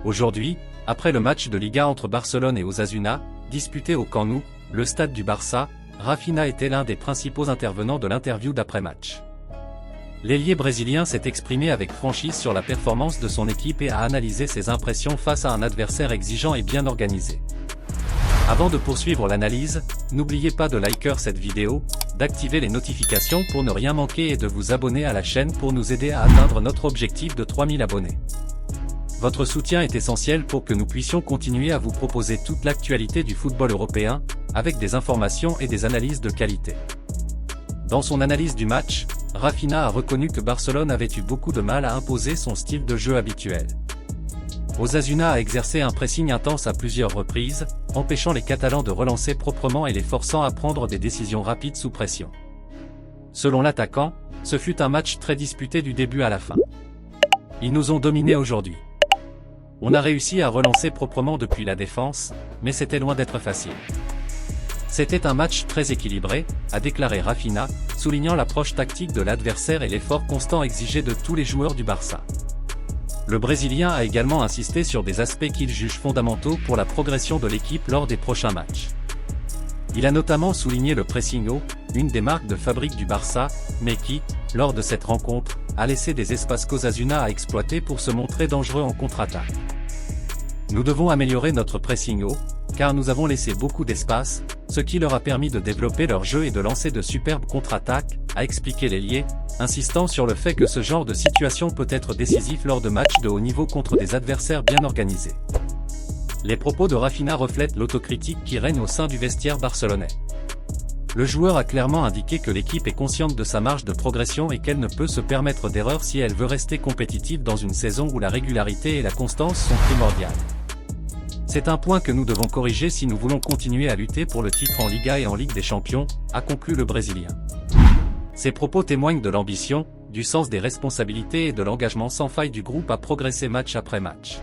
Aujourd'hui, après le match de Liga entre Barcelone et Osasuna, disputé au Camp Nou, le stade du Barça, Rafinha était l'un des principaux intervenants de l'interview d'après-match. L'ailier brésilien s'est exprimé avec franchise sur la performance de son équipe et a analysé ses impressions face à un adversaire exigeant et bien organisé. Avant de poursuivre l'analyse, n'oubliez pas de liker cette vidéo, d'activer les notifications pour ne rien manquer et de vous abonner à la chaîne pour nous aider à atteindre notre objectif de 3000 abonnés. Votre soutien est essentiel pour que nous puissions continuer à vous proposer toute l'actualité du football européen, avec des informations et des analyses de qualité. Dans son analyse du match, Rafinha a reconnu que Barcelone avait eu beaucoup de mal à imposer son style de jeu habituel. Osasuna a exercé un pressing intense à plusieurs reprises, empêchant les Catalans de relancer proprement et les forçant à prendre des décisions rapides sous pression. Selon l'attaquant, ce fut un match très disputé du début à la fin. Ils nous ont dominés aujourd'hui. On a réussi à relancer proprement depuis la défense, mais c'était loin d'être facile. C'était un match très équilibré, a déclaré Rafinha, soulignant l'approche tactique de l'adversaire et l'effort constant exigé de tous les joueurs du Barça. Le Brésilien a également insisté sur des aspects qu'il juge fondamentaux pour la progression de l'équipe lors des prochains matchs. Il a notamment souligné le pressing haut, une des marques de fabrique du Barça, mais qui, lors de cette rencontre, a laissé des espaces qu'Osasuna a exploités pour se montrer dangereux en contre-attaque. Nous devons améliorer notre pressing haut, car nous avons laissé beaucoup d'espace, ce qui leur a permis de développer leur jeu et de lancer de superbes contre-attaques, a expliqué l'ailier, insistant sur le fait que ce genre de situation peut être décisif lors de matchs de haut niveau contre des adversaires bien organisés. Les propos de Rafinha reflètent l'autocritique qui règne au sein du vestiaire barcelonais. Le joueur a clairement indiqué que l'équipe est consciente de sa marge de progression et qu'elle ne peut se permettre d'erreur si elle veut rester compétitive dans une saison où la régularité et la constance sont primordiales. C'est un point que nous devons corriger si nous voulons continuer à lutter pour le titre en Liga et en Ligue des Champions, a conclu le Brésilien. Ces propos témoignent de l'ambition, du sens des responsabilités et de l'engagement sans faille du groupe à progresser match après match.